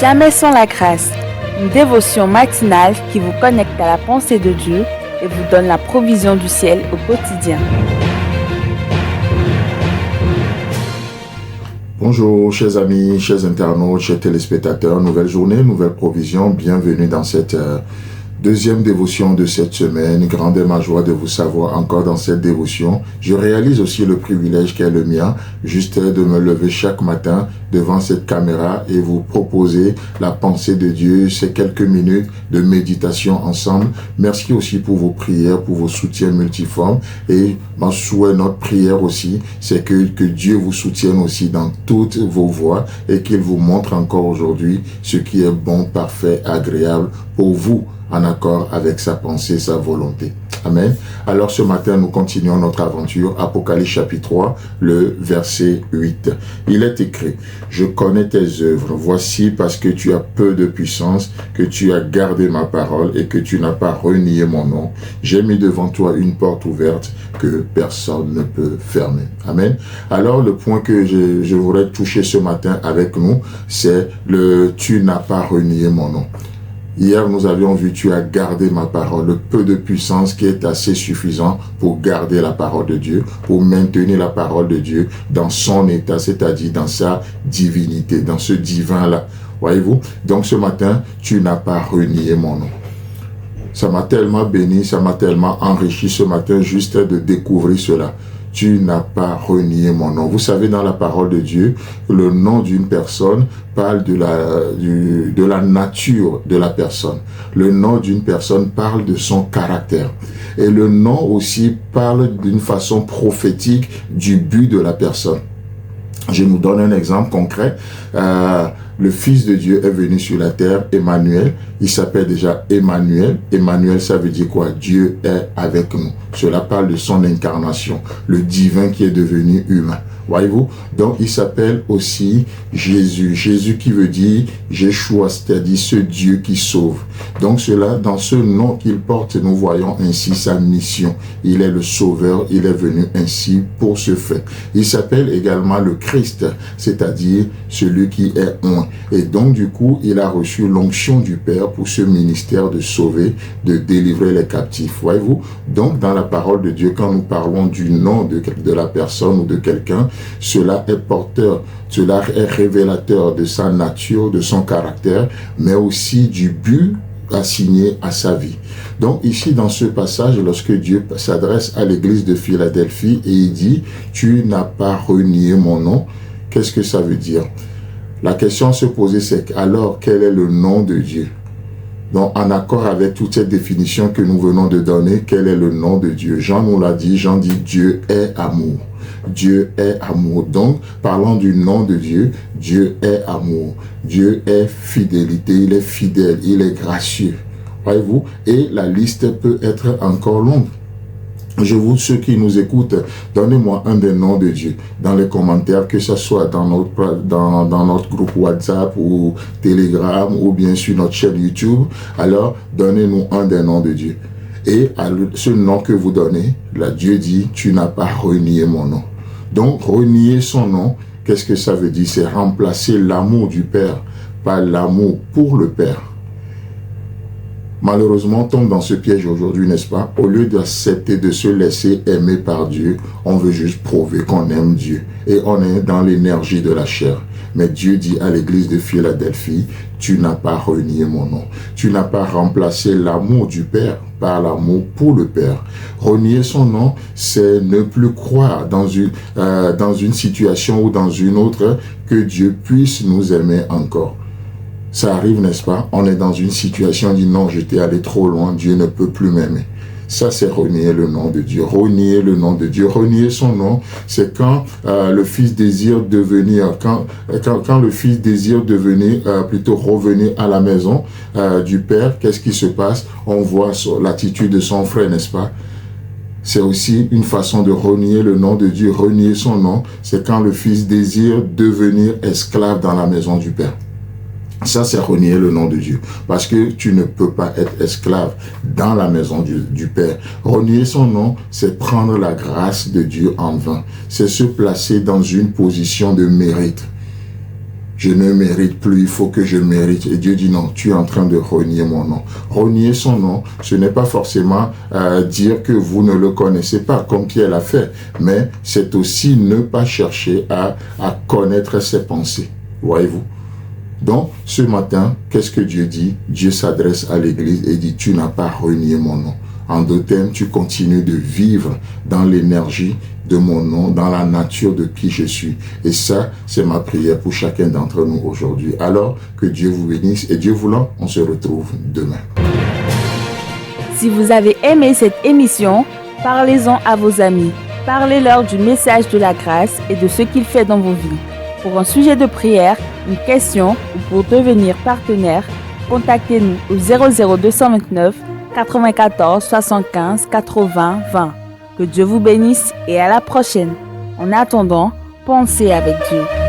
Jamais sans la grâce, une dévotion matinale qui vous connecte à la pensée de Dieu et vous donne la provision du ciel au quotidien. Bonjour chers amis, chers internautes, chers téléspectateurs, nouvelle journée, nouvelle provision, bienvenue dans cette deuxième dévotion de cette semaine. Grande est ma joie de vous savoir encore dans cette dévotion. Je réalise aussi le privilège qu'est le mien, juste de me lever chaque matin devant cette caméra et vous proposer la pensée de Dieu, ces quelques minutes de méditation ensemble. Merci aussi pour vos prières, pour vos soutiens multiformes. Et mon souhait, notre prière aussi, c'est que Dieu vous soutienne aussi dans toutes vos voies et qu'il vous montre encore aujourd'hui ce qui est bon, parfait, agréable pour vous, en accord avec sa pensée, sa volonté. Amen. Alors ce matin, nous continuons notre aventure. Apocalypse chapitre 3, le verset 8. Il est écrit, « Je connais tes œuvres. Voici parce que tu as peu de puissance, que tu as gardé ma parole et que tu n'as pas renié mon nom. J'ai mis devant toi une porte ouverte que personne ne peut fermer. » Amen. Alors le point que je voudrais toucher ce matin avec nous, c'est le « tu n'as pas renié mon nom ». Hier, nous avions vu, tu as gardé ma parole, le peu de puissance qui est assez suffisant pour garder la parole de Dieu, pour maintenir la parole de Dieu dans son état, c'est-à-dire dans sa divinité, dans ce divin-là. Voyez-vous? Donc ce matin, tu n'as pas renié mon nom. Ça m'a tellement béni, ça m'a tellement enrichi ce matin juste de découvrir cela. Tu n'as pas renié mon nom. Vous savez, dans la parole de Dieu, le nom d'une personne parle de la nature de la personne. Le nom d'une personne parle de son caractère. Et le nom aussi parle d'une façon prophétique du but de la personne. Je nous donne un exemple concret. Le Fils de Dieu est venu sur la terre, Emmanuel. Il s'appelle déjà Emmanuel. Emmanuel, ça veut dire quoi? Dieu est avec nous. Cela parle de son incarnation, le divin qui est devenu humain. Voyez-vous? Donc, il s'appelle aussi Jésus. Jésus qui veut dire Jéchoua, c'est-à-dire ce Dieu qui sauve. Donc, cela, dans ce nom qu'il porte, nous voyons ainsi sa mission. Il est le sauveur, il est venu ainsi pour ce fait. Il s'appelle également le Christ, c'est-à-dire celui qui est un. Et donc, du coup, il a reçu l'onction du Père pour ce ministère de sauver, de délivrer les captifs. Voyez-vous? Donc, dans la parole de Dieu, quand nous parlons du nom de la personne ou de quelqu'un, cela est porteur, cela est révélateur de sa nature, de son caractère, mais aussi du but assigné à sa vie. Donc ici dans ce passage, lorsque Dieu s'adresse à l'église de Philadelphie et il dit « Tu n'as pas renié mon nom », qu'est-ce que ça veut dire? La question à se poser, c'est alors quel est le nom de Dieu? Donc, en accord avec toute cette définition que nous venons de donner, quel est le nom de Dieu? Jean nous l'a dit, Jean dit Dieu est amour. Dieu est amour. Donc, parlant du nom de Dieu, Dieu est amour. Dieu est fidélité, il est fidèle, il est gracieux. Voyez-vous? Et la liste peut être encore longue. Ceux qui nous écoutent, donnez-moi un des noms de Dieu dans les commentaires, que ce soit dans notre groupe WhatsApp ou Telegram ou bien sur notre chaîne YouTube. Alors, donnez-nous un des noms de Dieu. Et à ce nom que vous donnez, là, Dieu dit, tu n'as pas renié mon nom. Donc, renier son nom, qu'est-ce que ça veut dire? C'est remplacer l'amour du Père par l'amour pour le Père. Malheureusement, on tombe dans ce piège aujourd'hui, n'est-ce pas? Au lieu d'accepter de se laisser aimer par Dieu, on veut juste prouver qu'on aime Dieu. Et on est dans l'énergie de la chair. Mais Dieu dit à l'église de Philadelphie, tu n'as pas renié mon nom. Tu n'as pas remplacé l'amour du Père par l'amour pour le Père. Renier son nom, c'est ne plus croire dans une situation ou dans une autre que Dieu puisse nous aimer encore. Ça arrive, n'est-ce pas? On est dans une situation, on dit non, j'étais allé trop loin, Dieu ne peut plus m'aimer. Ça, c'est renier le nom de Dieu. Renier le nom de Dieu. Renier son nom, c'est quand le Fils désire devenir, quand le Fils désire devenir, plutôt revenir à la maison du Père, qu'est-ce qui se passe? On voit l'attitude de son frère, n'est-ce pas? C'est aussi une façon de renier le nom de Dieu. Renier son nom, c'est quand le Fils désire devenir esclave dans la maison du Père. Ça, c'est renier le nom de Dieu. Parce que tu ne peux pas être esclave dans la maison du Père. Renier son nom, c'est prendre la grâce de Dieu en vain. C'est se placer dans une position de mérite. je ne mérite plus, il faut que je mérite. Et Dieu dit non, tu es en train de renier mon nom. Renier son nom, ce n'est pas forcément dire que vous ne le connaissez pas, comme Pierre l'a fait, mais c'est aussi ne pas chercher à connaître ses pensées. Voyez-vous? Donc, ce matin, qu'est-ce que Dieu dit? Dieu s'adresse à l'Église et dit, tu n'as pas renié mon nom. En d'autres termes, tu continues de vivre dans l'énergie de mon nom, dans la nature de qui je suis. Et ça, c'est ma prière pour chacun d'entre nous aujourd'hui. Alors, que Dieu vous bénisse et Dieu voulant, on se retrouve demain. Si vous avez aimé cette émission, parlez-en à vos amis. Parlez-leur du message de la grâce et de ce qu'il fait dans vos vies. Pour un sujet de prière, une question ou pour devenir partenaire, contactez-nous au 00229 94 75 80 20. Que Dieu vous bénisse et à la prochaine. En attendant, pensez avec Dieu.